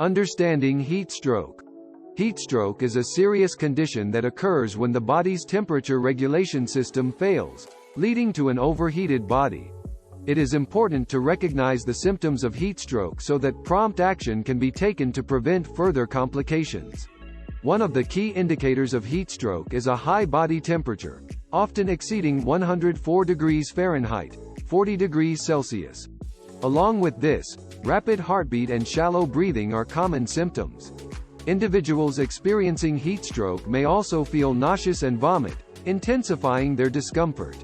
Understanding heat stroke. Heat stroke is a serious condition that occurs when the body's temperature regulation system fails, leading to an overheated body. It is important to recognize the symptoms of heat stroke so that prompt action can be taken to prevent further complications. One of the key indicators of heat stroke is a high body temperature, often exceeding 104 degrees Fahrenheit, 40 degrees Celsius. Along with this, rapid heartbeat and shallow breathing are common symptoms. Individuals experiencing heat stroke may also feel nauseous and vomit, intensifying their discomfort.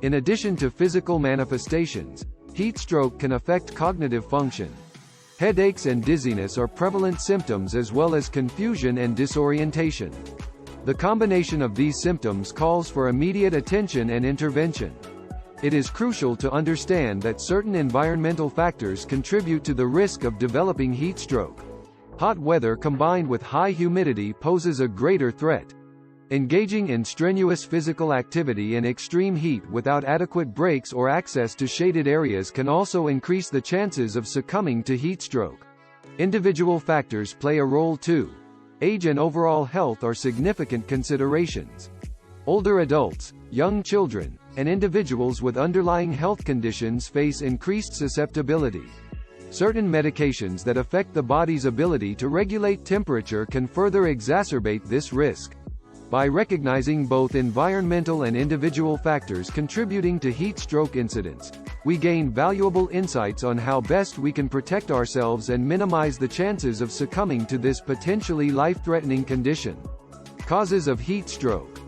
In addition to physical manifestations, heat stroke can affect cognitive function. Headaches and dizziness are prevalent symptoms as well as confusion and disorientation. The combination of these symptoms calls for immediate attention and intervention. It is crucial to understand that certain environmental factors contribute to the risk of developing heat stroke. Hot weather combined with high humidity poses a greater threat. Engaging in strenuous physical activity in extreme heat without adequate breaks or access to shaded areas can also increase the chances of succumbing to heat stroke. Individual factors play a role too. Age and overall health are significant considerations. Older adults, young children, and individuals with underlying health conditions face increased susceptibility. Certain medications that affect the body's ability to regulate temperature can further exacerbate this risk. By recognizing both environmental and individual factors contributing to heat stroke incidents, we gain valuable insights on how best we can protect ourselves and minimize the chances of succumbing to this potentially life-threatening condition. Causes of heat stroke.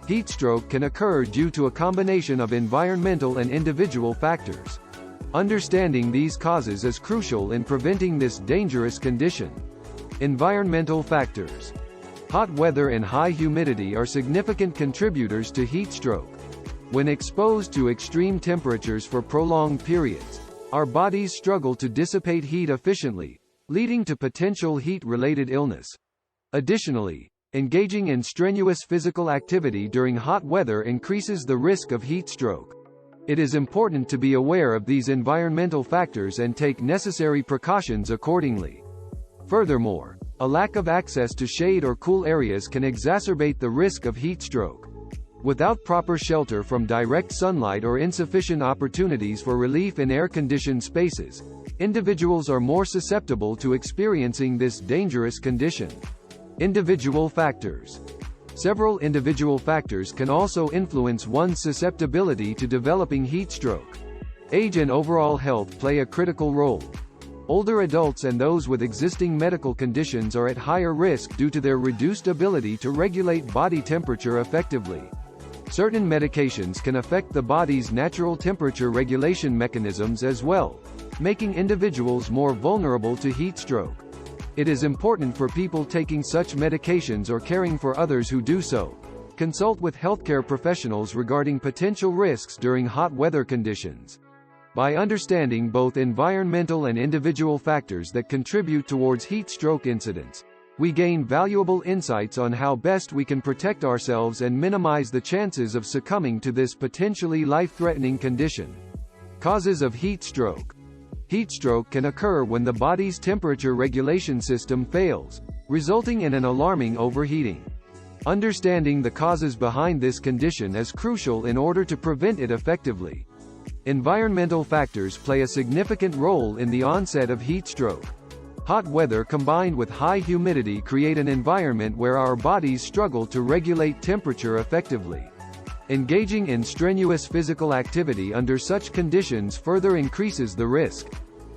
Heat stroke can occur due to a combination of environmental and individual factors. Understanding these causes is crucial in preventing this dangerous condition. Environmental factors. Hot weather and high humidity are significant contributors to heat stroke. When exposed to extreme temperatures for prolonged periods, our bodies struggle to dissipate heat efficiently, leading to potential heat-related illness. Additionally, engaging in strenuous physical activity during hot weather increases the risk of heat stroke. It is important to be aware of these environmental factors and take necessary precautions accordingly. Furthermore, a lack of access to shade or cool areas can exacerbate the risk of heat stroke. Without proper shelter from direct sunlight or insufficient opportunities for relief in air-conditioned spaces, individuals are more susceptible to experiencing this dangerous condition. Individual factors. Several individual factors can also influence one's susceptibility to developing heat stroke. Age and overall health play a critical role. Older adults and those with existing medical conditions are at higher risk due to their reduced ability to regulate body temperature effectively. Certain medications can affect the body's natural temperature regulation mechanisms as well, making individuals more vulnerable to heat stroke. It is important for people taking such medications or caring for others who do so. Consult with healthcare professionals regarding potential risks during hot weather conditions. By understanding both environmental and individual factors that contribute towards heat stroke incidents, we gain valuable insights on how best we can protect ourselves and minimize the chances of succumbing to this potentially life-threatening condition. Causes of heat stroke. Heat stroke can occur when the body's temperature regulation system fails, resulting in an alarming overheating. Understanding the causes behind this condition is crucial in order to prevent it effectively. Environmental factors play a significant role in the onset of heat stroke. Hot weather combined with high humidity create an environment where our bodies struggle to regulate temperature effectively. Engaging in strenuous physical activity under such conditions further increases the risk.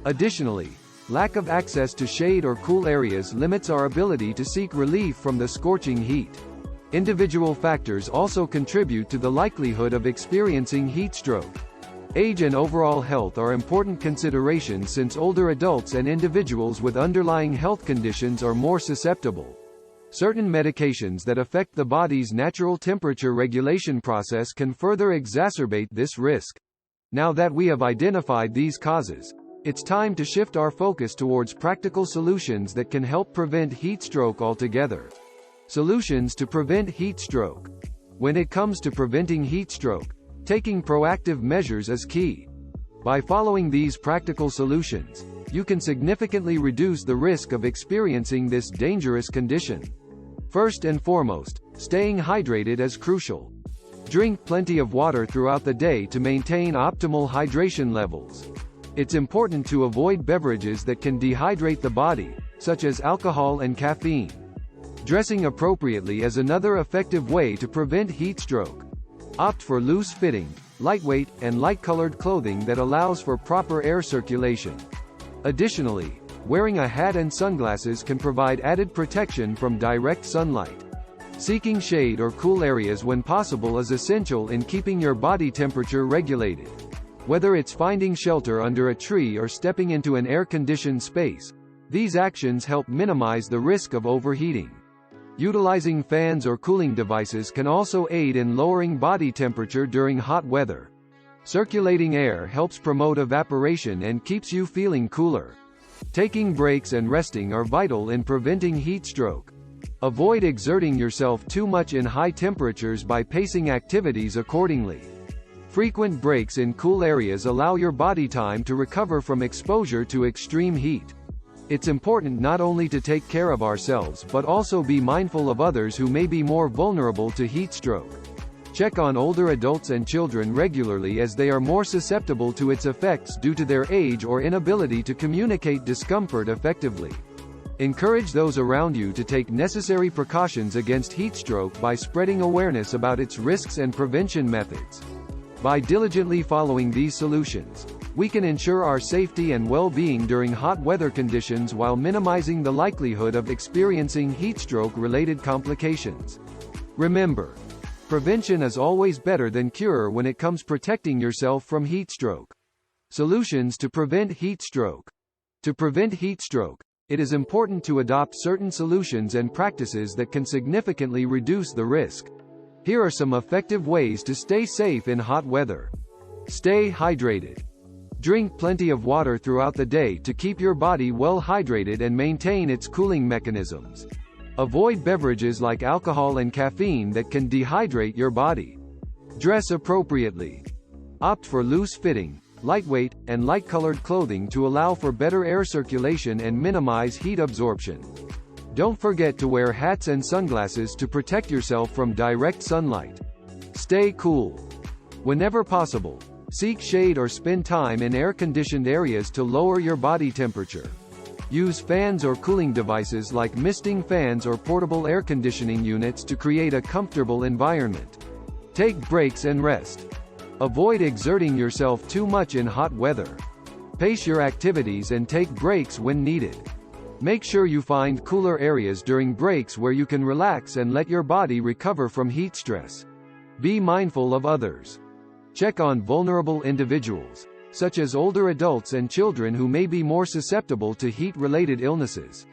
Additionally, lack of access to shade or cool areas limits our ability to seek relief from the scorching heat. Individual factors also contribute to the likelihood of experiencing heat stroke. Age and overall health are important considerations since older adults and individuals with underlying health conditions are more susceptible. Certain medications that affect the body's natural temperature regulation process can further exacerbate this risk. Now that we have identified these causes, it's time to shift our focus towards practical solutions that can help prevent heat stroke altogether. Solutions to prevent heat stroke. When it comes to preventing heat stroke, taking proactive measures is key. By following these practical solutions, you can significantly reduce the risk of experiencing this dangerous condition. First and foremost, staying hydrated is crucial. Drink plenty of water throughout the day to maintain optimal hydration levels. It's important to avoid beverages that can dehydrate the body, such as alcohol and caffeine. Dressing appropriately is another effective way to prevent heat stroke. Opt for loose-fitting, lightweight, and light-colored clothing that allows for proper air circulation. Additionally, wearing a hat and sunglasses can provide added protection from direct sunlight. Seeking shade or cool areas when possible is essential in keeping your body temperature regulated. Whether it's finding shelter under a tree or stepping into an air-conditioned space, these actions help minimize the risk of overheating. Utilizing fans or cooling devices can also aid in lowering body temperature during hot weather. Circulating air helps promote evaporation and keeps you feeling cooler. Taking breaks and resting are vital in preventing heat stroke. Avoid exerting yourself too much in high temperatures by pacing activities accordingly. Frequent breaks in cool areas allow your body time to recover from exposure to extreme heat. It's important not only to take care of ourselves but also be mindful of others who may be more vulnerable to heat stroke. Check on older adults and children regularly as they are more susceptible to its effects due to their age or inability to communicate discomfort effectively. Encourage those around you to take necessary precautions against heat stroke by spreading awareness about its risks and prevention methods. By diligently following these solutions, we can ensure our safety and well-being during hot weather conditions while minimizing the likelihood of experiencing heat stroke-related complications. Remember, prevention is always better than cure when it comes protecting yourself from heat stroke. Solutions to prevent heat stroke. To prevent heat stroke, it is important to adopt certain solutions and practices that can significantly reduce the risk. Here are some effective ways to stay safe in hot weather. Stay hydrated. Drink plenty of water throughout the day to keep your body well hydrated and maintain its cooling mechanisms. Avoid beverages like alcohol and caffeine that can dehydrate your body. Dress appropriately. Opt for loose-fitting, lightweight, and light-colored clothing to allow for better air circulation and minimize heat absorption. Don't forget to wear hats and sunglasses to protect yourself from direct sunlight. Stay cool. Whenever possible, seek shade or spend time in air-conditioned areas to lower your body temperature. Use fans or cooling devices like misting fans or portable air conditioning units to create a comfortable environment. Take breaks and rest. Avoid exerting yourself too much in hot weather. Pace your activities and take breaks when needed. Make sure you find cooler areas during breaks where you can relax and let your body recover from heat stress. Be mindful of others. Check on vulnerable individuals, such as older adults and children who may be more susceptible to heat-related illnesses.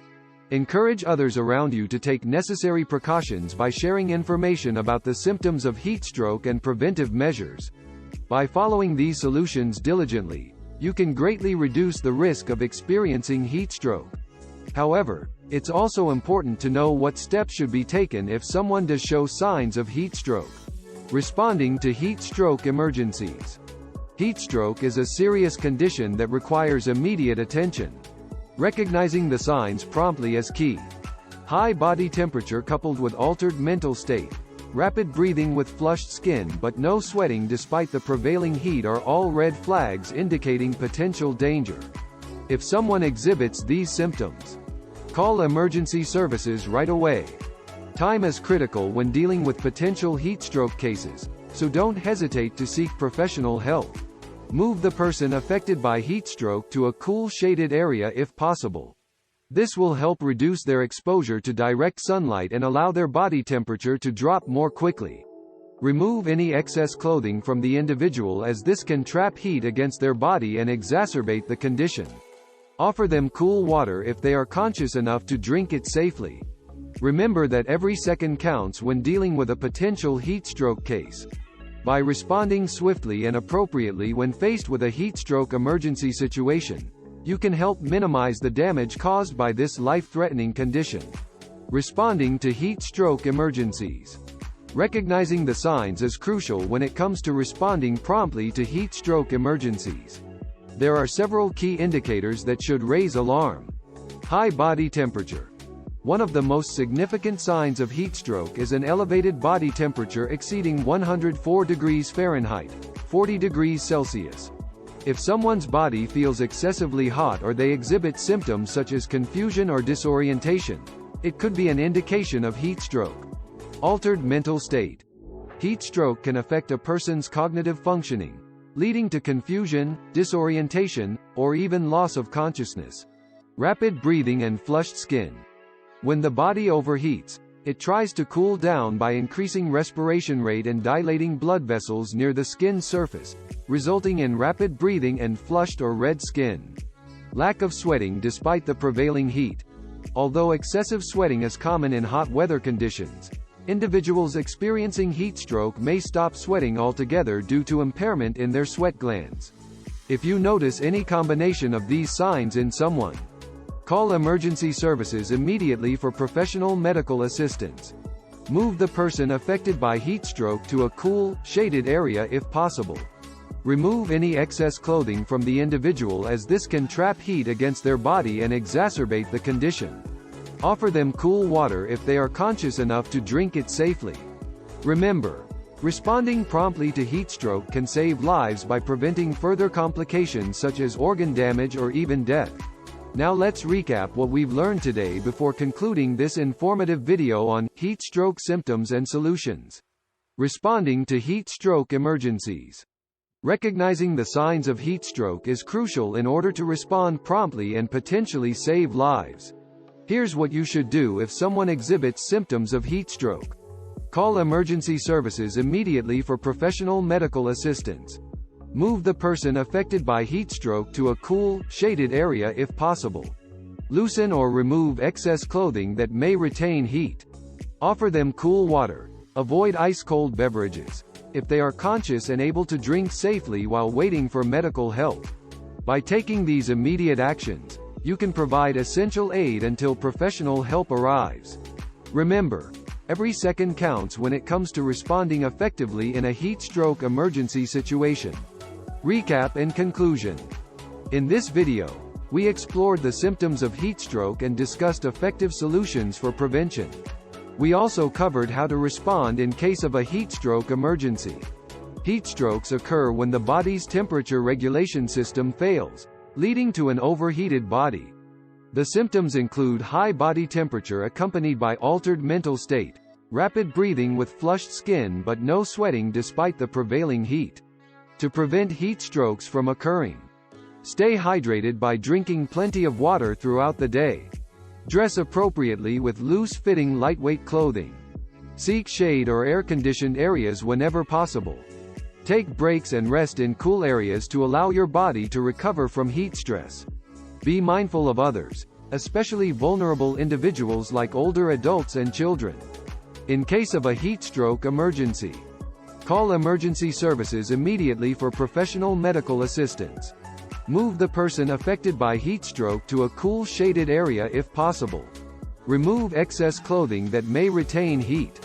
Encourage others around you to take necessary precautions by sharing information about the symptoms of heat stroke and preventive measures. By following these solutions diligently, you can greatly reduce the risk of experiencing heat stroke. However, it's also important to know what steps should be taken if someone does show signs of heat stroke. Responding to heat stroke emergencies. Heat stroke is a serious condition that requires immediate attention. Recognizing the signs promptly is key. High body temperature coupled with altered mental state, rapid breathing with flushed skin but no sweating despite the prevailing heat are all red flags indicating potential danger. If someone exhibits these symptoms, call emergency services right away. Time is critical when dealing with potential heat stroke cases, so don't hesitate to seek professional help. Move the person affected by heat stroke to a cool shaded area if possible. This will help reduce their exposure to direct sunlight and allow their body temperature to drop more quickly. Remove any excess clothing from the individual as this can trap heat against their body and exacerbate the condition. Offer them cool water if they are conscious enough to drink it safely. Remember that every second counts when dealing with a potential heat stroke case. By responding swiftly and appropriately when faced with a heat stroke emergency situation, you can help minimize the damage caused by this life-threatening condition. Responding to heat stroke emergencies. Recognizing the signs is crucial when it comes to responding promptly to heat stroke emergencies. There are several key indicators that should raise alarm. High body temperature. One of the most significant signs of heat stroke is an elevated body temperature exceeding 104 degrees Fahrenheit, 40 degrees Celsius. If someone's body feels excessively hot or they exhibit symptoms such as confusion or disorientation, it could be an indication of heat stroke. Altered mental state. Heat stroke can affect a person's cognitive functioning, leading to confusion, disorientation, or even loss of consciousness. Rapid breathing and flushed skin. When the body overheats, it tries to cool down by increasing respiration rate and dilating blood vessels near the skin surface, resulting in rapid breathing and flushed or red skin. Lack of sweating despite the prevailing heat. Although excessive sweating is common in hot weather conditions, individuals experiencing heat stroke may stop sweating altogether due to impairment in their sweat glands. If you notice any combination of these signs in someone, call emergency services immediately for professional medical assistance. Move the person affected by heat stroke to a cool, shaded area if possible. Remove any excess clothing from the individual as this can trap heat against their body and exacerbate the condition. Offer them cool water if they are conscious enough to drink it safely. Remember, responding promptly to heat stroke can save lives by preventing further complications such as organ damage or even death. Now let's recap what we've learned today before concluding this informative video on heat stroke symptoms and solutions. Responding to heat stroke emergencies. Recognizing the signs of heat stroke is crucial in order to respond promptly and potentially save lives. Here's what you should do if someone exhibits symptoms of heat stroke. Call emergency services immediately for professional medical assistance. Move the person affected by heat stroke to a cool, shaded area if possible. Loosen or remove excess clothing that may retain heat. Offer them cool water. Avoid ice-cold beverages. If they are conscious and able to drink safely while waiting for medical help. By taking these immediate actions, you can provide essential aid until professional help arrives. Remember, every second counts when it comes to responding effectively in a heat stroke emergency situation. Recap and conclusion. In this video, we explored the symptoms of heat stroke and discussed effective solutions for prevention. We also covered how to respond in case of a heat stroke emergency. Heat strokes occur when the body's temperature regulation system fails, leading to an overheated body. The symptoms include high body temperature accompanied by altered mental state, rapid breathing with flushed skin but no sweating despite the prevailing heat. To prevent heat strokes from occurring, stay hydrated by drinking plenty of water throughout the day. Dress appropriately with loose-fitting lightweight clothing. Seek shade or air-conditioned areas whenever possible. Take breaks and rest in cool areas to allow your body to recover from heat stress. Be mindful of others, especially vulnerable individuals like older adults and children. In case of a heat stroke emergency, call emergency services immediately for professional medical assistance. Move the person affected by heat stroke to a cool, shaded area if possible. Remove excess clothing that may retain heat.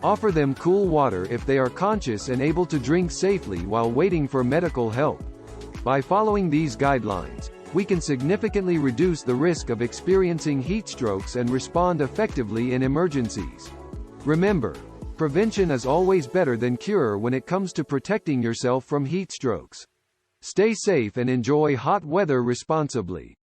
Offer them cool water if they are conscious and able to drink safely while waiting for medical help. By following these guidelines, we can significantly reduce the risk of experiencing heat strokes and respond effectively in emergencies. Remember, prevention is always better than cure when it comes to protecting yourself from heat strokes. Stay safe and enjoy hot weather responsibly.